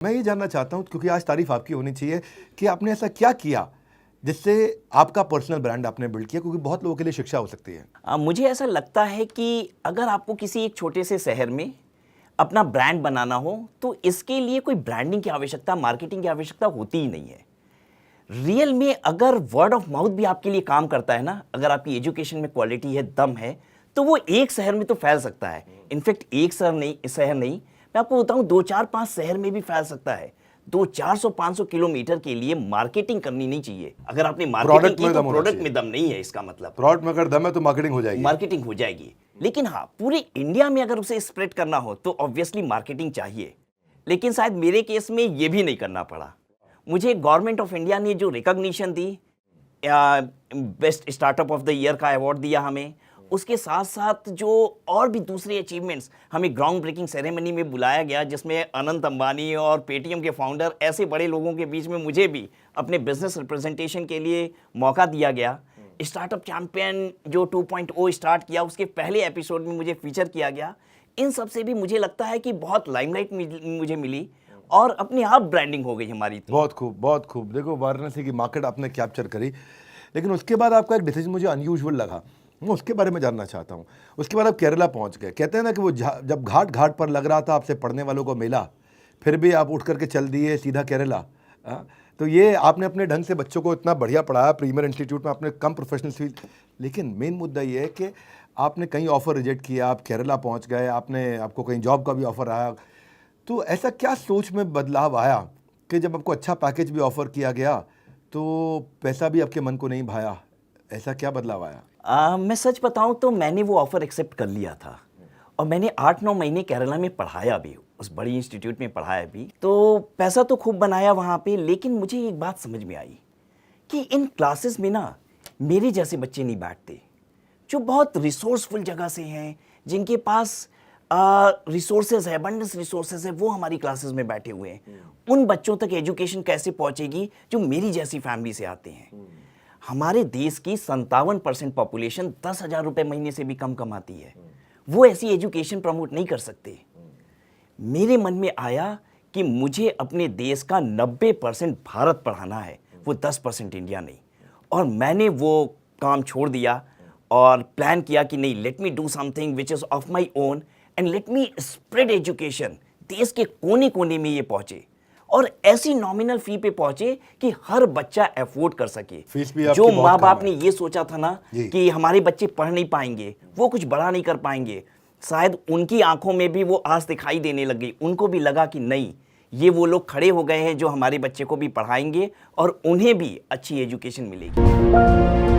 मैं ये जानना चाहता हूँ, क्योंकि आज तारीफ आपकी होनी चाहिए कि आपने ऐसा क्या किया जिससे आपका पर्सनल ब्रांड आपने बिल्ड किया, क्योंकि बहुत लोगों के लिए शिक्षा हो सकती है। मुझे ऐसा लगता है कि अगर आपको किसी एक छोटे से शहर में अपना ब्रांड बनाना हो तो इसके लिए कोई ब्रांडिंग की आवश्यकता, मार्केटिंग की आवश्यकता होती ही नहीं है। रियल में अगर वर्ड ऑफ माउथ भी आपके लिए काम करता है ना, अगर आपकी एजुकेशन में क्वालिटी है, दम है, तो वो एक शहर में तो फैल सकता है। इनफैक्ट एक शहर नहीं, मैं आपको बताऊं 2-4-5 शहर में भी फैल सकता है। 200-400-500 किलोमीटर के लिए मार्केटिंग करनी नहीं चाहिए। अगर आपने मार्केटिंग की तो प्रोडक्ट में दम नहीं है, इसका मतलब प्रोडक्ट में अगर दम है तो मार्केटिंग हो जाएगी। लेकिन हाँ, पूरे इंडिया में अगर उसे स्प्रेड करना हो तो ऑब्वियसली मार्केटिंग चाहिए। लेकिन शायद मेरे केस में ये भी नहीं करना पड़ा। मुझे गवर्नमेंट ऑफ इंडिया ने जो recognition the, best startup of the year का अवार्ड दिया हमें, उसके साथ साथ जो और भी दूसरे अचीवमेंट्स, हमें ग्राउंड ब्रेकिंग सेरेमनी में बुलाया गया जिसमें अनंत अंबानी और पेटीएम के फाउंडर, ऐसे बड़े लोगों के बीच में मुझे भी अपने बिजनेस रिप्रेजेंटेशन के लिए मौका दिया गया। स्टार्टअप चैंपियन जो 2.0 स्टार्ट किया, उसके पहले एपिसोड में मुझे फीचर किया गया। इन सब से भी मुझे लगता है कि बहुत लाइमलाइट मुझे मिली और अपने आप ब्रांडिंग हो गई हमारी। बहुत खूब। देखो, वाराणसी की मार्केट आपने कैप्चर करी, लेकिन उसके बाद आपका एक डिसीजन मुझे अनयूजुअल लगा। मैं उसके बारे में जानना चाहता हूँ। उसके बाद आप केरला पहुँच गए। कहते हैं ना कि वो जब घाट घाट पर लग रहा था आपसे पढ़ने वालों को मेला, फिर भी आप उठ करके चल दिए सीधा केरला। तो ये आपने अपने ढंग से बच्चों को इतना बढ़िया पढ़ाया, प्रीमियर इंस्टीट्यूट में आपने कम प्रोफेशनल फीस, लेकिन मेन मुद्दा ये है कि आपने कहीं ऑफ़र रिजेक्ट किया, आप केरला पहुँच गए, आपको कहीं जॉब का भी ऑफ़र आया। तो ऐसा क्या सोच में बदलाव आया कि जब आपको अच्छा पैकेज भी ऑफ़र किया गया तो पैसा भी आपके मन को नहीं भाया? ऐसा क्या बदलाव आया? मैं सच बताऊं तो मैंने वो ऑफ़र एक्सेप्ट कर लिया था और मैंने 8-9 महीने केरला में पढ़ाया भी, उस बड़ी इंस्टीट्यूट में पढ़ाया भी। तो पैसा तो खूब बनाया वहाँ पे, लेकिन मुझे एक बात समझ में आई कि इन क्लासेस में ना मेरे जैसे बच्चे नहीं बैठते, जो बहुत रिसोर्सफुल जगह से हैं, जिनके पास रिसोर्सेज है, अबंडेंस रिसोर्सेज है, वो हमारी क्लासेस में बैठे हुए हैं। उन बच्चों तक एजुकेशन कैसे पहुँचेगी जो मेरी जैसी फैमिली से आते हैं? हमारे देश की 57% पॉपुलेशन 10,000 रुपये महीने से भी कम कमाती है। वो ऐसी एजुकेशन प्रमोट नहीं कर सकते। मेरे मन में आया कि मुझे अपने देश का 90% भारत पढ़ाना है, वो 10% इंडिया नहीं। और मैंने वो काम छोड़ दिया और प्लान किया कि नहीं, let me do something which is of my own and let me spread education. देश के कोने कोने में ये पहुँचे और ऐसी नॉमिनल फी पे पहुंचे कि हर बच्चा अफोर्ड कर सके। फीस भी जो माँ बाप ने ये सोचा था ना कि हमारे बच्चे पढ़ नहीं पाएंगे, वो कुछ बड़ा नहीं कर पाएंगे, शायद उनकी आंखों में भी वो आस दिखाई देने लग गई। उनको भी लगा कि नहीं, ये वो लोग खड़े हो गए हैं जो हमारे बच्चे को भी पढ़ाएंगे और उन्हें भी अच्छी एजुकेशन मिलेगी।